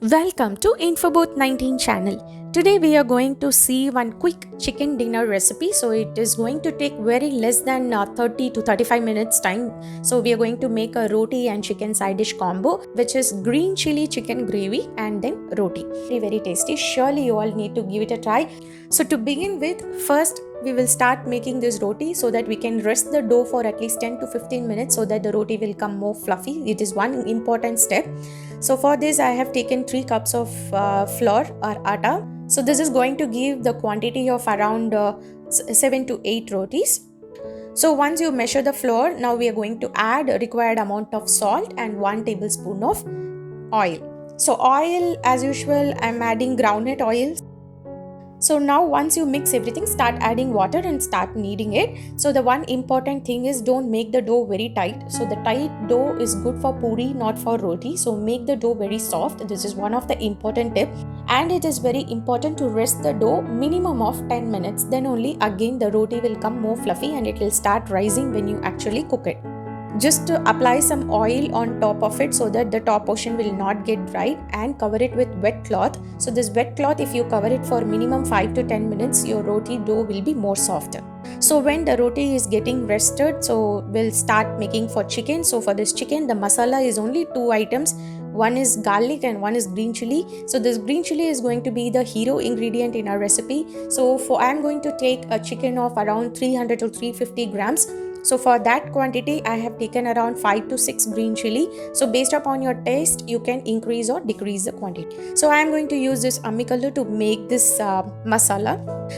Welcome to Infobot 19 channel. Today we are going to see one quick chicken dinner recipe. So it is going to take very less than 30 to 35 minutes time. So we are going to make a roti and chicken side dish combo, which is green chili chicken gravy and then roti. Very tasty. Surely you all need to give it a try. So to begin with, first we will start making this roti so that we can rest the dough for at least 10 to 15 minutes so that the roti will come more fluffy. It is one important step. So for this I have taken 3 cups of flour or atta. So this is going to give the quantity of around 7 to 8 rotis. So once you measure the flour, now we are going to add a required amount of salt and 1 tablespoon of oil. So oil, as usual, I am adding groundnut oil. So now once you mix everything, start adding water and start kneading it. So the one important thing is don't make the dough very tight. So the tight dough is good for puri, not for roti. So make the dough very soft. This is one of the important tips. And it is very important to rest the dough minimum of 10 minutes. Then only again the roti will come more fluffy and it will start rising when you actually cook it. Just to apply some oil on top of it so that the top portion will not get dried, and cover it with wet cloth. So this wet cloth, if you cover it for minimum 5 to 10 minutes, your roti dough will be more softer. So when the roti is getting rested, so we'll start making for chicken. So for this chicken, the masala is only 2 items. One is garlic and one is green chili. So this green chili is going to be the hero ingredient in our recipe. So I'm going to take a chicken of around 300 to 350 grams. So for that quantity, I have taken around 5 to 6 green chili. So based upon your taste, you can increase or decrease the quantity. So I am going to use this ammikallu to make this masala.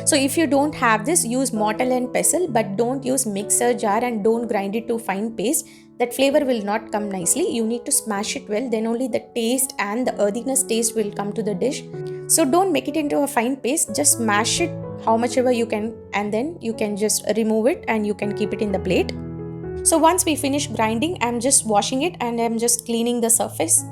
So if you don't have this, use mortar and pestle, but don't use mixer jar and don't grind it to fine paste. That flavor will not come nicely. You need to smash it well, then only the taste and the earthiness taste will come to the dish. So don't make it into a fine paste, just smash it how much ever you can, and then you can just remove it and you can keep it in the plate. So once we finish grinding, I'm just washing it and I'm just cleaning the surface.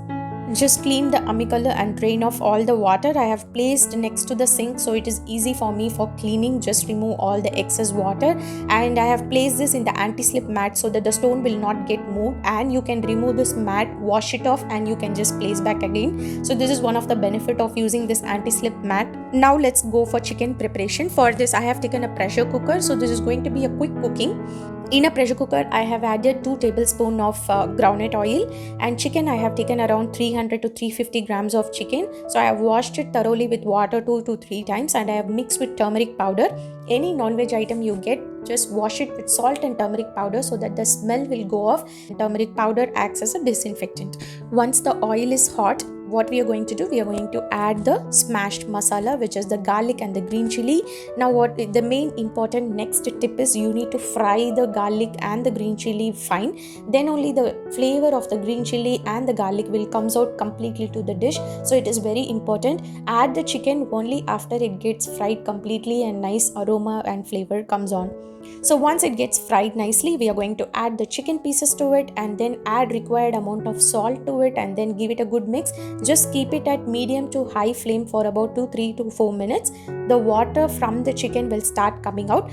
Just clean the ammikallu and drain off all the water. I have placed next to the sink so it is easy for me for cleaning. Just remove all the excess water, and I have placed this in the anti-slip mat so that the stone will not get moved, and you can remove this mat, wash it off, and you can just place back again. So this is one of the benefit of using this anti-slip mat. Now let's go for chicken preparation. For this I have taken a pressure cooker. So this is going to be a quick cooking. In a pressure cooker, I have added 2 tablespoons of groundnut oil, and chicken I have taken around 300 to 350 grams of chicken. So I have washed it thoroughly with water 2 to 3 times, and I have mixed with turmeric powder. Any non-veg item you get, just wash it with salt and turmeric powder so that the smell will go off. Turmeric powder acts as a disinfectant. Once the oil is hot, what we are going to do, we are going to add the smashed masala, which is the garlic and the green chili. Now what the main important next tip is, you need to fry the garlic and the green chili fine. Then only the flavor of the green chili and the garlic will comes out completely to the dish. So it is very important. Add the chicken only after it gets fried completely and nice aroma and flavor comes on. So once it gets fried nicely, we are going to add the chicken pieces to it and then add required amount of salt to it and then give it a good mix. Just keep it at medium to high flame for about 3 to 4 minutes. The water from the chicken will start coming out.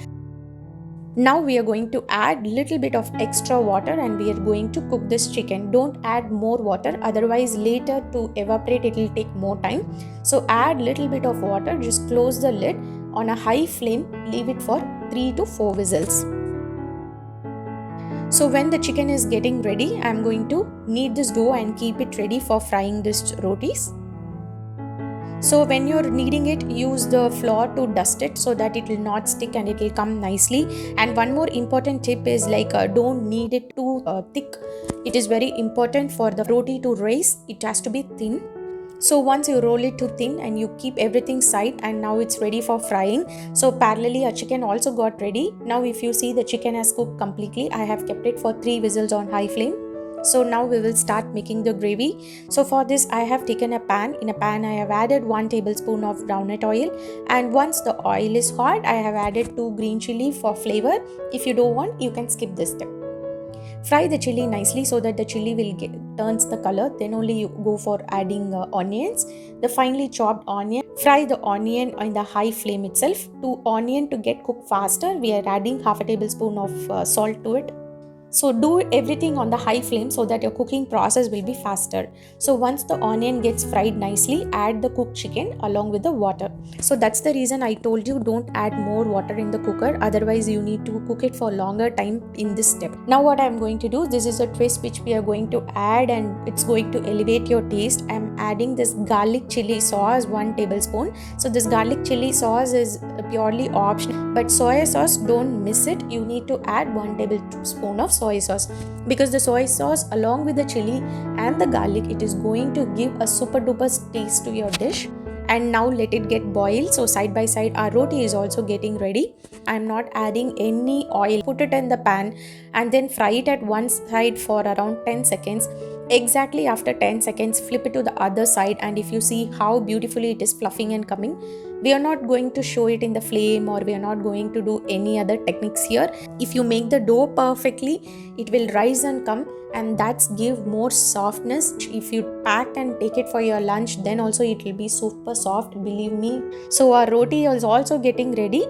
Now we are going to add little bit of extra water and we are going to cook this chicken. Don't add more water, otherwise later to evaporate it will take more time. So add little bit of water, just close the lid on a high flame, leave it for 3 to 4 whistles. So when the chicken is getting ready, I am going to knead this dough and keep it ready for frying this rotis. So when you're kneading it, use the flour to dust it so that it will not stick and it will come nicely. And one more important tip is don't knead it too thick. It is very important for the roti to rise. It has to be thin. So once you roll it to thin and you keep everything side, and now it's ready for frying. So parallelly our chicken also got ready. Now if you see, the chicken has cooked completely. I have kept it for 3 whistles on high flame. So now we will start making the gravy. So for this I have taken a pan. In a pan I have added 1 tablespoon of groundnut oil, and once the oil is hot, I have added 2 green chili for flavor. If you don't want, you can skip this step. Fry the chili nicely so that the chili will turns the color. Then only you go for adding onions, the finely chopped onion. Fry the onion on the high flame itself. To onion to get cooked faster, we are adding half a tablespoon of salt to it. So do everything on the high flame so that your cooking process will be faster. So once the onion gets fried nicely, add the cooked chicken along with the water. So that's the reason I told you don't add more water in the cooker, otherwise you need to cook it for longer time in this step. Now what I'm going to do, this is a twist which we are going to add and it's going to elevate your taste. I'm adding this garlic chili sauce, 1 tablespoon. So this garlic chili sauce is purely optional, but soy sauce, don't miss it. You need to add 1 tablespoon of soy sauce, because the soy sauce along with the chili and the garlic, it is going to give a super duper taste to your dish. And now let it get boiled. So side by side our roti is also getting ready. I'm not adding any oil. Put it in the pan and then fry it at one side for around 10 seconds. Exactly after 10 seconds, flip it to the other side, and if you see how beautifully it is fluffing and coming, we are not going to show it in the flame, or we are not going to do any other techniques here. If you make the dough perfectly, it will rise and come, and that's give more softness. If you pack and take it for your lunch, then also it will be super soft, believe me. So our roti is also getting ready.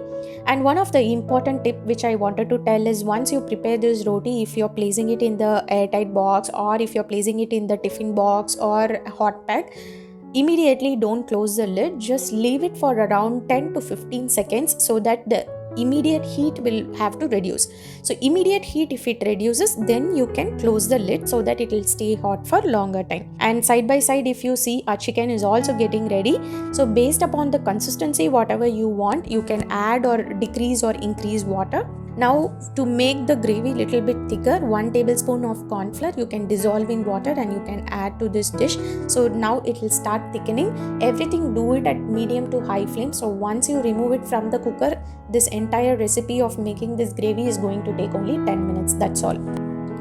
And one of the important tip which I wanted to tell is, once you prepare this roti, if you're placing it in the airtight box, or if you're placing it in the tiffin box or hot pack, immediately don't close the lid. Just leave it for around 10 to 15 seconds so that the immediate heat will have to reduce. So immediate heat, if it reduces, then you can close the lid so that it will stay hot for longer time. And side by side, if you see, our chicken is also getting ready. So based upon the consistency, whatever you want, you can add or decrease or increase water. Now to make the gravy little bit thicker, 1 tablespoon of corn flour you can dissolve in water and you can add to this dish. So now it will start thickening. Everything do it at medium to high flame. So once you remove it from the cooker, this entire recipe of making this gravy is going to take only 10 minutes. That's all.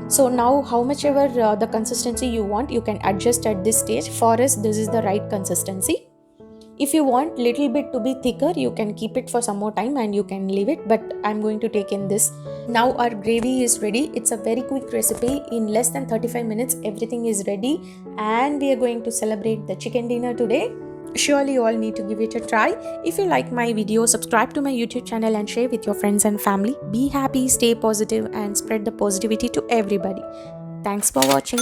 So now how much ever the consistency you want, you can adjust at this stage. For us, this is the right consistency. If you want little bit to be thicker, you can keep it for some more time and you can leave it, but I'm going to take in this. Now our gravy is ready. It's a very quick recipe. In less than 35 minutes, everything is ready, and we are going to celebrate the chicken dinner today. Surely you all need to give it a try. If you like my video, subscribe to my YouTube channel and share with your friends and family. Be happy, stay positive, and spread the positivity to everybody. Thanks for watching.